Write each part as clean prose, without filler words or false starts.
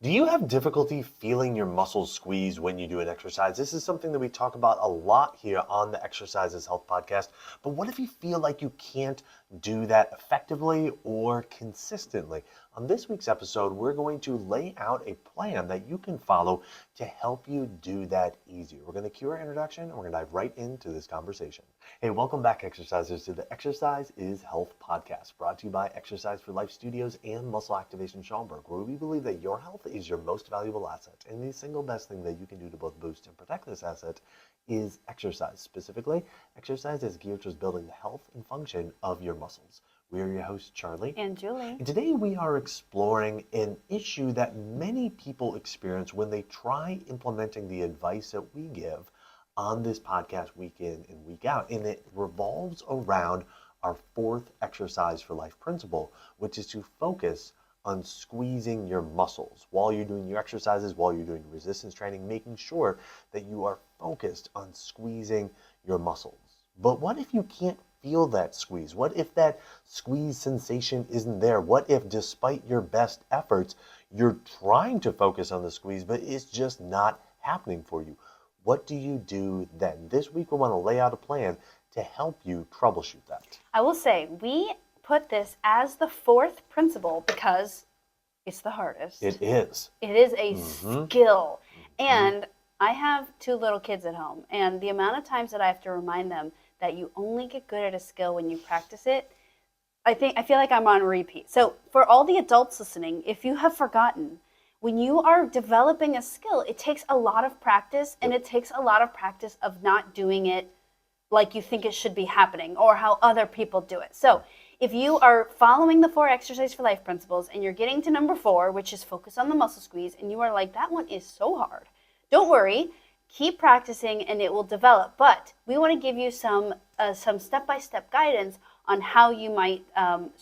Do you have difficulty feeling your muscles squeeze when you do an exercise? This is something that we talk about a lot here on the Exercises Health Podcast. But what if you feel like you can't do that effectively or consistently? On this week's episode, we're going to lay out a plan that you can follow to help you do that easier. We're going to cue our introduction and we're going to dive right into this conversation. Hey, welcome back, exercisers, to the Exercise is Health Podcast, brought to you by Exercise for Life Studios and Muscle Activation Schaumburg, where we believe that your health is your most valuable asset, and the single best thing that you can do to both boost and protect this asset is exercise. Specifically, exercise is geared towards building the health and function of your muscles. We are your hosts, Charlie and Julie. And today we are exploring an issue that many people experience when they try implementing the advice that we give on this podcast week in and week out. And it revolves around our fourth exercise for life principle, which is to focus on squeezing your muscles while you're doing your exercises, while you're doing resistance training, making sure that you are focused on squeezing your muscles. But what if you can't feel that squeeze? What if that squeeze sensation isn't there? What if, despite your best efforts, you're trying to focus on the squeeze, but it's just not happening for you? What do you do then? This week we want to lay out a plan to help you troubleshoot that. I will say, we put this as the fourth principle because it's the hardest. It is. It is a skill. And I have two little kids at home, and the amount of times that I have to remind them that you only get good at a skill when you practice it, I feel like I'm on repeat. So for all the adults listening, if you have forgotten, when you are developing a skill, it takes a lot of practice, and it takes a lot of practice of not doing it like you think it should be happening or how other people do it. So if you are following the 4 Exercise for Life principles and you're getting to number 4, which is focus on the muscle squeeze, and you are like, that one is so hard, don't worry. Keep practicing and it will develop. But we want to give you some step-by-step guidance on how you might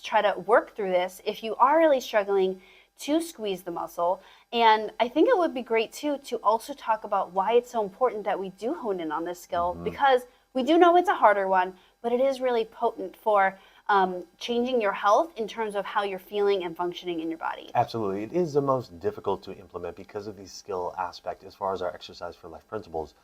try to work through this if you are really struggling to squeeze the muscle. And I think it would be great too to also talk about why it's so important that we do hone in on this skill, because we do know it's a harder one, but it is really potent for changing your health in terms of how you're feeling and functioning in your body. Absolutely. It is the most difficult to implement because of the skill aspect as far as our exercise for life principles.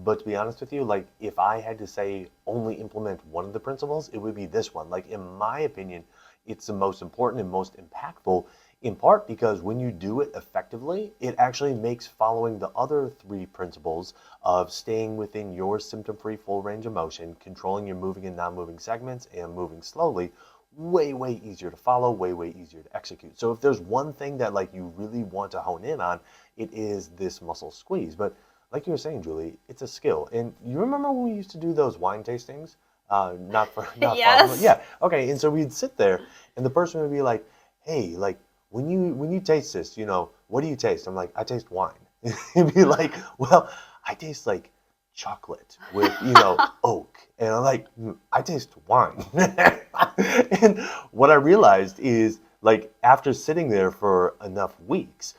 But to be honest with you, like if I had to say only implement one of the principles, it would be this one. Like in my opinion, it's the most important and most impactful, in part because when you do it effectively, it actually makes following the other 3 principles of staying within your symptom-free full range of motion, controlling your moving and non-moving segments, and moving slowly, way, way easier to follow, way, way easier to execute. So if there's one thing that like you really want to hone in on, it is this muscle squeeze. But like you were saying, Julie, it's a skill. And you remember when we used to do those wine tastings? Not Yes. fun. Yeah. Okay. And so we'd sit there, and the person would be like, "Hey, like when you taste this, what do you taste?" I'm like, "I taste wine." He'd be like, "Well, I taste like chocolate with oak," and I'm like, "I taste wine." And what I realized is, like, after sitting there for enough weeks,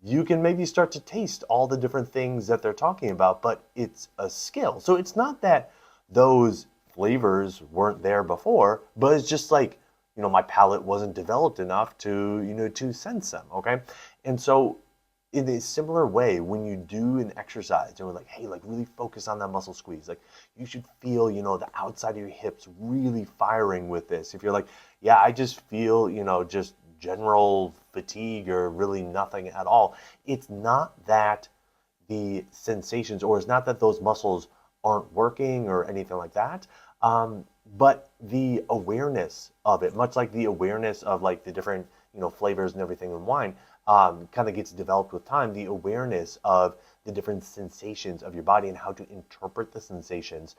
you can maybe start to taste all the different things that they're talking about, but it's a skill. So it's not that those flavors weren't there before, but it's just like, my palate wasn't developed enough to, to sense them, okay? And so in a similar way, when you do an exercise and we're like, hey, like really focus on that muscle squeeze, like you should feel, the outside of your hips really firing with this. If you're like, yeah, I just feel, just general fatigue or really nothing at all, it's not that the sensations, or it's not that those muscles aren't working or anything like that, but the awareness of it, much like the awareness of like the different flavors and everything in wine, kind of gets developed with time. The awareness of the different sensations of your body and how to interpret the sensations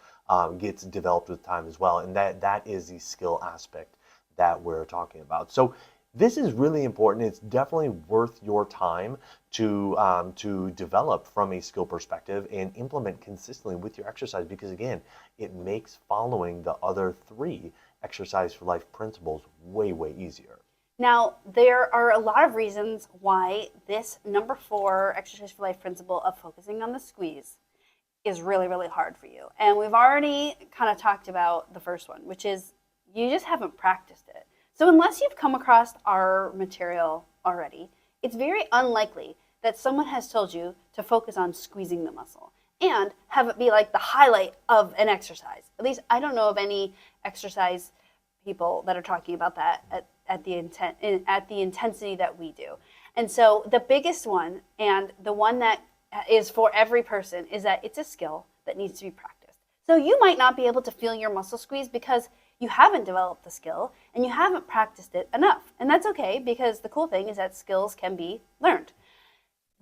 gets developed with time as well, and that is the skill aspect that we're talking about. So this is really important. It's definitely worth your time to develop from a skill perspective and implement consistently with your exercise, because again, it makes following the other 3 Exercise for Life principles way, way easier. Now, there are a lot of reasons why this number 4 Exercise for Life principle of focusing on the squeeze is really, really hard for you. And we've already kind of talked about the first one, which is you just haven't practiced it. So unless you've come across our material already, it's very unlikely that someone has told you to focus on squeezing the muscle and have it be like the highlight of an exercise. At least I don't know of any exercise people that are talking about that at the intensity that we do. And so the biggest one, and the one that is for every person, is that it's a skill that needs to be practiced. So you might not be able to feel your muscle squeeze because you haven't developed the skill and you haven't practiced it enough. And that's okay, because the cool thing is that skills can be learned.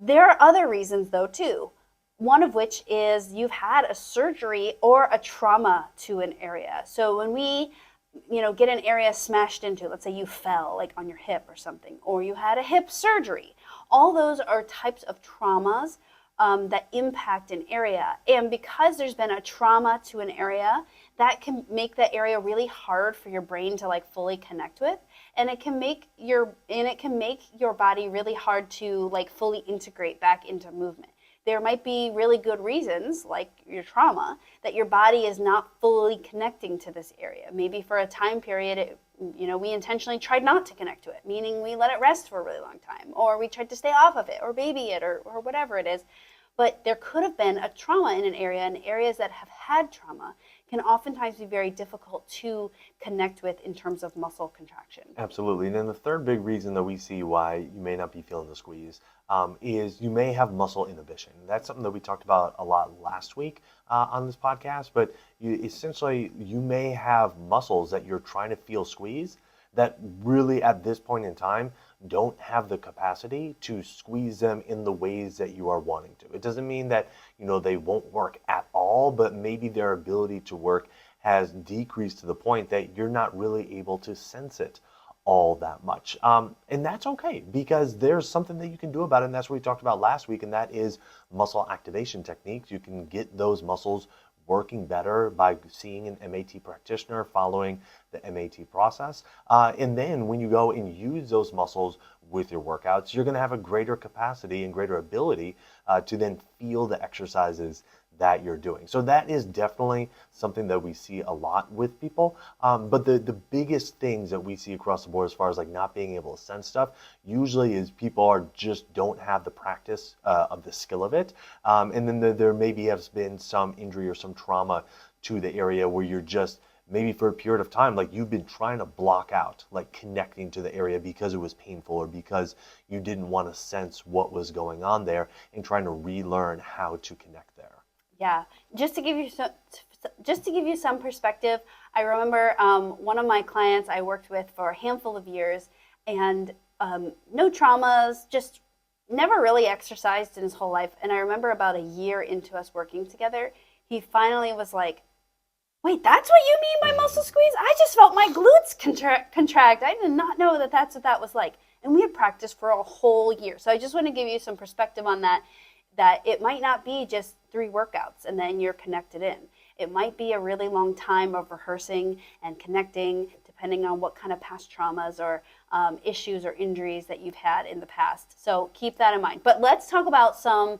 There are other reasons though too. One of which is you've had a surgery or a trauma to an area. So when we get an area smashed into, let's say you fell like on your hip or something, or you had a hip surgery. All those are types of traumas that impact an area. And because there's been a trauma to an area, that can make that area really hard for your brain to like fully connect with. And it can make your body really hard to like fully integrate back into movement. There might be really good reasons, like your trauma, that your body is not fully connecting to this area. Maybe for a time period, we intentionally tried not to connect to it, meaning we let it rest for a really long time, or we tried to stay off of it, or baby it, or whatever it is. But there could have been a trauma in an area, and areas that have had trauma can oftentimes be very difficult to connect with in terms of muscle contraction. Absolutely. And then the third big reason that we see why you may not be feeling the squeeze is you may have muscle inhibition. That's something that we talked about a lot last week on this podcast, but you may have muscles that you're trying to feel squeeze that really at this point in time don't have the capacity to squeeze them in the ways that you are wanting to. It doesn't mean that they won't work at all, but maybe their ability to work has decreased to the point that you're not really able to sense it all that much. And that's okay, because there's something that you can do about it, and that's what we talked about last week, and that is muscle activation techniques. You can get those muscles working better by seeing an MAT practitioner, following the MAT process. And then when you go and use those muscles with your workouts, you're going to have a greater capacity and greater ability to then feel the exercises that you're doing. So that is definitely something that we see a lot with people. But the biggest things that we see across the board as far as like not being able to sense stuff usually is people just don't have the practice of the skill of it. And then there maybe has been some injury or some trauma to the area where you're just maybe for a period of time, like you've been trying to block out, like connecting to the area because it was painful or because you didn't want to sense what was going on there, and trying to relearn how to connect there. Yeah, just to give you some perspective, I remember one of my clients I worked with for a handful of years, and no traumas, just never really exercised in his whole life. And I remember about a year into us working together, he finally was like, "Wait, that's what you mean by muscle squeeze? I just felt my glutes contract. I did not know that that's what that was like." And we had practiced for a whole year. So I just want to give you some perspective on that it might not be just 3 workouts and then you're connected in. It might be a really long time of rehearsing and connecting, depending on what kind of past traumas or issues or injuries that you've had in the past. So keep that in mind. But let's talk about some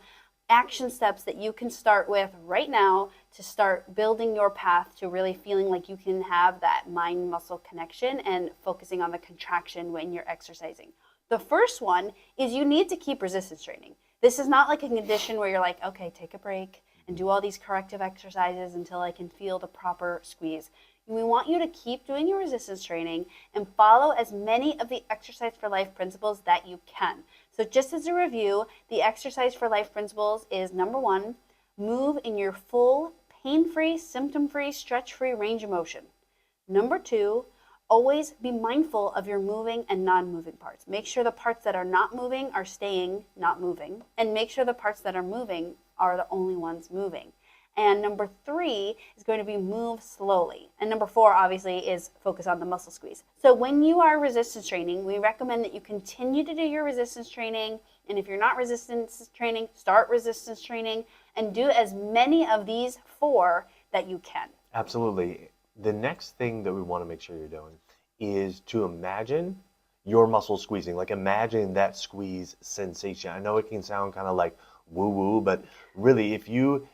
action steps that you can start with right now to start building your path to really feeling like you can have that mind-muscle connection and focusing on the contraction when you're exercising. The first one is you need to keep resistance training. This is not like a condition where you're like, okay, take a break and do all these corrective exercises until I can feel the proper squeeze. We want you to keep doing your resistance training and follow as many of the Exercise for Life principles that you can. So just as a review, the Exercise for Life principles is number 1, move in your full, pain-free, symptom-free, stretch-free range of motion. Number 2, always be mindful of your moving and non-moving parts. Make sure the parts that are not moving are staying not moving, and make sure the parts that are moving are the only ones moving. And number 3 is going to be move slowly. And number 4, obviously, is focus on the muscle squeeze. So when you are resistance training, we recommend that you continue to do your resistance training. And if you're not resistance training, start resistance training and do as many of these 4 that you can. Absolutely. The next thing that we want to make sure you're doing is to imagine your muscle squeezing. Like imagine that squeeze sensation. I know it can sound kind of like woo-woo, but really if you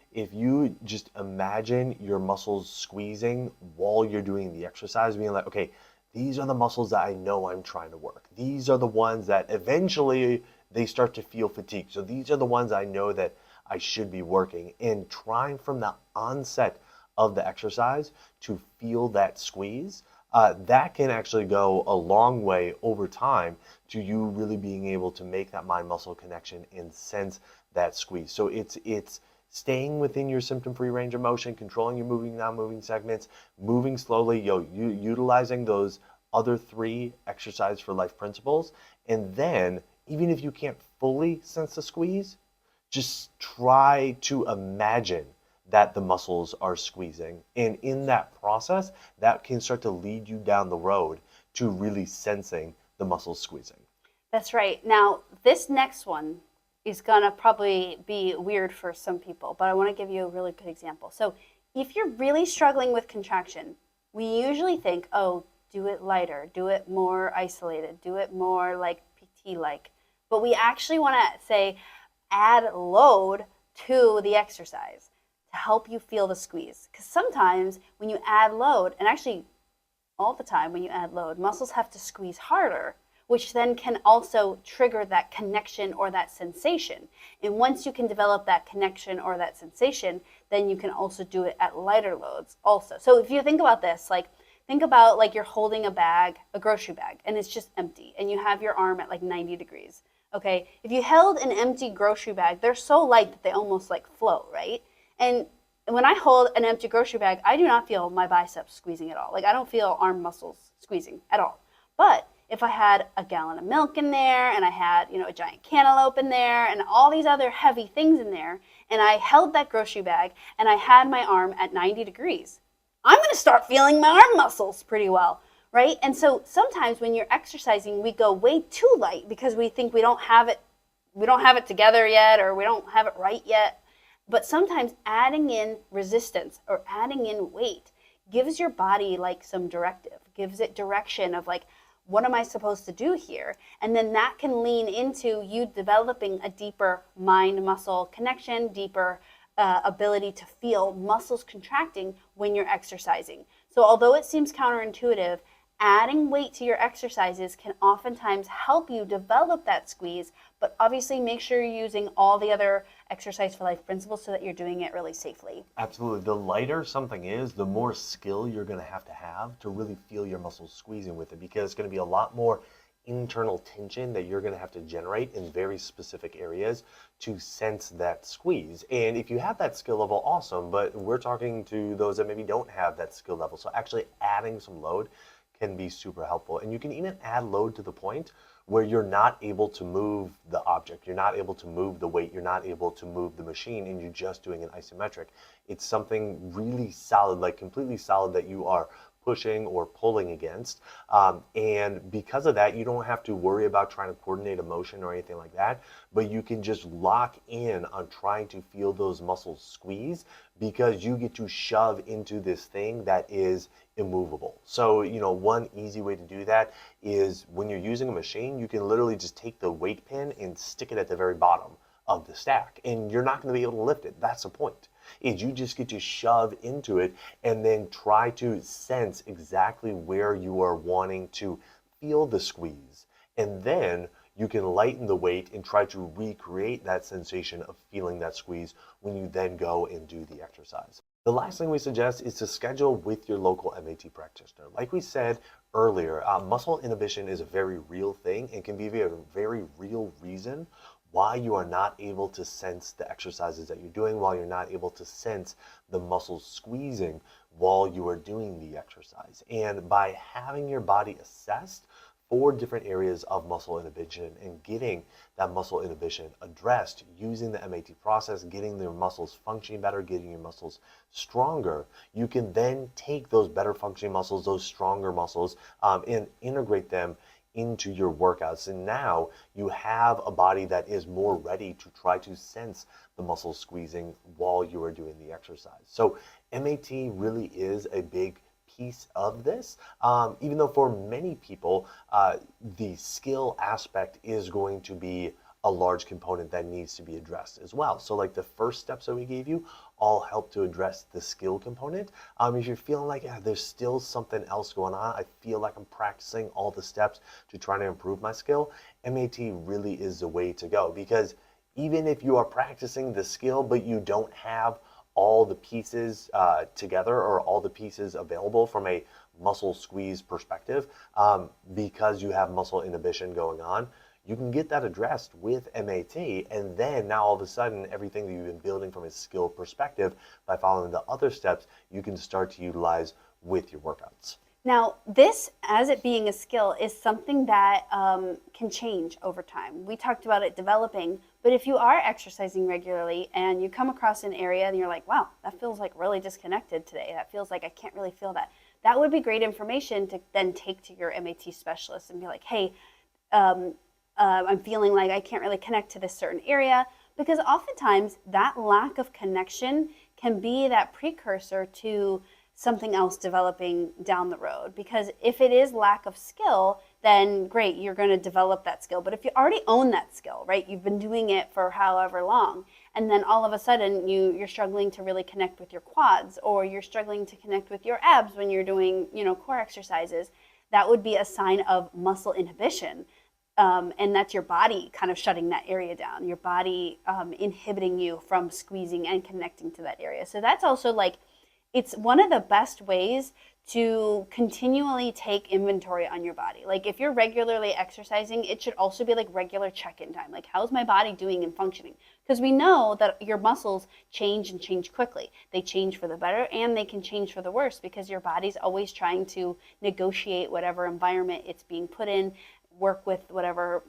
just imagine your muscles squeezing while you're doing the exercise, being like, okay, these are the muscles that I know I'm trying to work. These are the ones that eventually they start to feel fatigue. So these are the ones I know that I should be working, and trying from the onset of the exercise to feel that squeeze. That can actually go a long way over time to you really being able to make that mind muscle connection and sense that squeeze. So it's staying within your symptom-free range of motion, controlling your moving, non-moving segments, moving slowly, utilizing those other three exercise for life principles. And then, even if you can't fully sense the squeeze, just try to imagine that the muscles are squeezing. And in that process, that can start to lead you down the road to really sensing the muscles squeezing. That's right. Now, this next one is gonna probably be weird for some people, but I want to give you a really good example. So, if you're really struggling with contraction, we usually think, oh, do it lighter, do it more isolated, do it more like PT like. But we actually want to say, add load to the exercise to help you feel the squeeze. Because sometimes when you add load, and actually all the time when you add load, muscles have to squeeze harder, which then can also trigger that connection or that sensation. And once you can develop that connection or that sensation, then you can also do it at lighter loads also. So if you think about this, like think about like you're holding a bag, a grocery bag, and it's just empty, and you have your arm at like 90 degrees. Okay, if you held an empty grocery bag, they're so light that they almost like float, right? And when I hold an empty grocery bag, I do not feel my biceps squeezing at all. Like I don't feel arm muscles squeezing at all. But if I had a gallon of milk in there, and I had, a giant cantaloupe in there, and all these other heavy things in there, and I held that grocery bag, and I had my arm at 90 degrees, I'm going to start feeling my arm muscles pretty well, right? And so sometimes when you're exercising, we go way too light because we think we don't have it together yet, or we don't have it right yet. But sometimes adding in resistance or adding in weight gives your body like some directive, gives it direction of like, what am I supposed to do here? And then that can lean into you developing a deeper mind-muscle connection, deeper ability to feel muscles contracting when you're exercising. So although it seems counterintuitive, adding weight to your exercises can oftentimes help you develop that squeeze, but obviously make sure you're using all the other exercise for life principles so that you're doing it really safely. Absolutely. The lighter something is, the more skill you're going to have to really feel your muscles squeezing with it, because it's going to be a lot more internal tension that you're going to have to generate in very specific areas to sense that squeeze. And if you have that skill level, awesome, but we're talking to those that maybe don't have that skill level. So actually adding some load can be super helpful. And you can even add load to the point where you're not able to move the object, you're not able to move the weight, you're not able to move the machine, and you're just doing an isometric. It's something really solid, like completely solid, that you are pushing or pulling against. And because of that, you don't have to worry about trying to coordinate a motion or anything like that, but you can just lock in on trying to feel those muscles squeeze, because you get to shove into this thing that is immovable. So, one easy way to do that is when you're using a machine, you can literally just take the weight pin and stick it at the very bottom of the stack, and you're not going to be able to lift it. That's the point, is you just get to shove into it and then try to sense exactly where you are wanting to feel the squeeze. And then you can lighten the weight and try to recreate that sensation of feeling that squeeze when you then go and do the exercise. The last thing we suggest is to schedule with your local MAT practitioner. Like we said earlier, muscle inhibition is a very real thing and can be a very real reason why you are not able to sense the exercises that you're doing, while you're not able to sense the muscles squeezing while you are doing the exercise. And by having your body assessed for different areas of muscle inhibition and getting that muscle inhibition addressed using the MAT process, getting your muscles functioning better, getting your muscles stronger, you can then take those better functioning muscles, those stronger muscles, and integrate them into your workouts. And now you have a body that is more ready to try to sense the muscles squeezing while you are doing the exercise. So MAT really is a big piece of this, even though for many people the skill aspect is going to be a large component that needs to be addressed as well. So like the first steps that we gave you all help to address the skill component. If you're feeling like there's still something else going on, I feel like I'm practicing all the steps to try to improve my skill, MAT really is the way to go, because even if you are practicing the skill but you don't have all the pieces together or all the pieces available from a muscle squeeze perspective, because you have muscle inhibition going on, you can get that addressed with MAT, and then now all of a sudden everything that you've been building from a skill perspective by following the other steps, you can start to utilize with your workouts. Now, this, as it being a skill, is something that can change over time. We talked about it developing, but if you are exercising regularly and you come across an area and you're like, wow, that feels like really disconnected today, that feels like I can't really feel that, that would be great information to then take to your MAT specialist and be like, hey, I'm feeling like I can't really connect to this certain area, because oftentimes that lack of connection can be that precursor to something else developing down the road. Because if it is lack of skill, then great, you're going to develop that skill. But if you already own that skill, right, you've been doing it for however long, and then all of a sudden you're struggling to really connect with your quads, or you're struggling to connect with your abs when you're doing, core exercises, that would be a sign of muscle inhibition. And that's your body kind of shutting that area down, your body inhibiting you from squeezing and connecting to that area. So that's also like, it's one of the best ways to continually take inventory on your body. Like if you're regularly exercising, it should also be like regular check-in time. Like, how's my body doing and functioning? Because we know that your muscles change and change quickly. They change for the better and they can change for the worse, because your body's always trying to negotiate whatever environment it's being put in, work with whatever,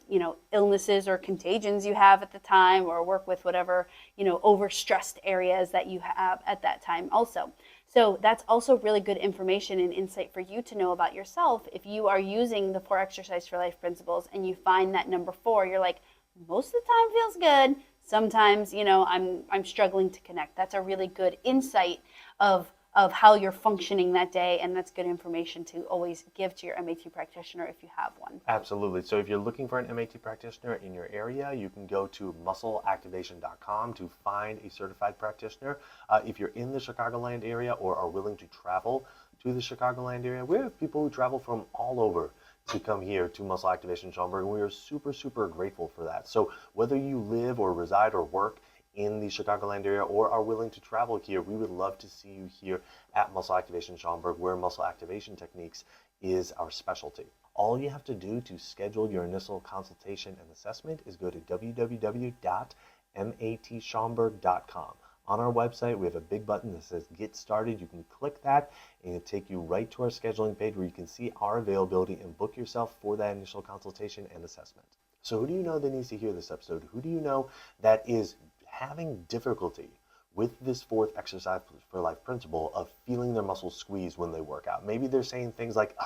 illnesses or contagions you have at the time, or work with whatever, overstressed areas that you have at that time also. So that's also really good information and insight for you to know about yourself. If you are using the 4 Exercise for Life principles and you find that number 4, you're like, most of the time feels good. Sometimes, I'm struggling to connect. That's a really good insight of how you're functioning that day, and that's good information to always give to your MAT practitioner if you have one. Absolutely. So if you're looking for an MAT practitioner in your area, you can go to muscleactivation.com to find a certified practitioner. If you're in the Chicagoland area or are willing to travel to the Chicagoland area, we have people who travel from all over to come here to Muscle Activation Schaumburg, and we are super, super grateful for that. So whether you live or reside or work in the Chicagoland area or are willing to travel here, we would love to see you here at Muscle Activation Schaumburg, where muscle activation techniques is our specialty. All you have to do to schedule your initial consultation and assessment is go to www.matschaumburg.com. On our website, we have a big button that says Get Started. You can click that and it'll take you right to our scheduling page where you can see our availability and book yourself for that initial consultation and assessment. So who do you know that needs to hear this episode? Who do you know that is having difficulty with this 4th Exercise for Life principle of feeling their muscles squeeze when they work out? Maybe they're saying things like,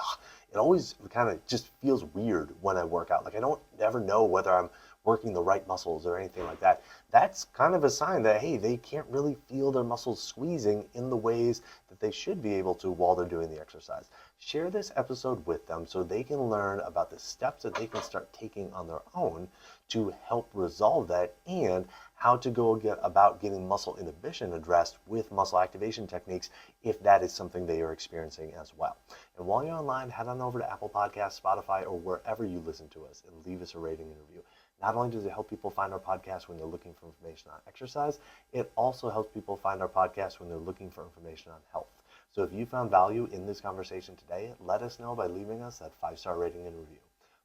it always kind of just feels weird when I work out. Like I don't ever know whether I'm working the right muscles or anything like that. That's kind of a sign that, hey, they can't really feel their muscles squeezing in the ways that they should be able to while they're doing the exercise. Share this episode with them so they can learn about the steps that they can start taking on their own to help resolve that, and how to go about getting muscle inhibition addressed with muscle activation techniques if that is something they are experiencing as well. And while you're online, head on over to Apple Podcasts, Spotify, or wherever you listen to us and leave us a rating and review. Not only does it help people find our podcast when they're looking for information on exercise, it also helps people find our podcast when they're looking for information on health. So if you found value in this conversation today, let us know by leaving us that 5-star rating and review.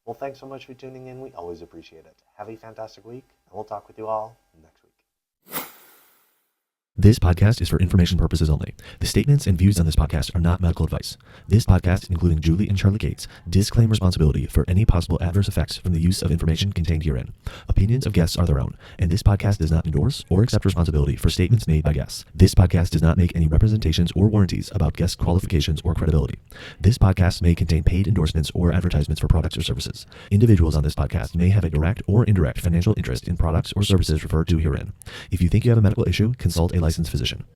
Well, thanks so much for tuning in. We always appreciate it. Have a fantastic week, and we'll talk with you all next week. This podcast is for information purposes only. The statements and views on this podcast are not medical advice. This podcast, including Julie and Charlie Gates, disclaim responsibility for any possible adverse effects from the use of information contained herein. Opinions of guests are their own, and this podcast does not endorse or accept responsibility for statements made by guests. This podcast does not make any representations or warranties about guest qualifications or credibility. This podcast may contain paid endorsements or advertisements for products or services. Individuals on this podcast may have a direct or indirect financial interest in products or services referred to herein. If you think you have a medical issue, consult a licensed physician.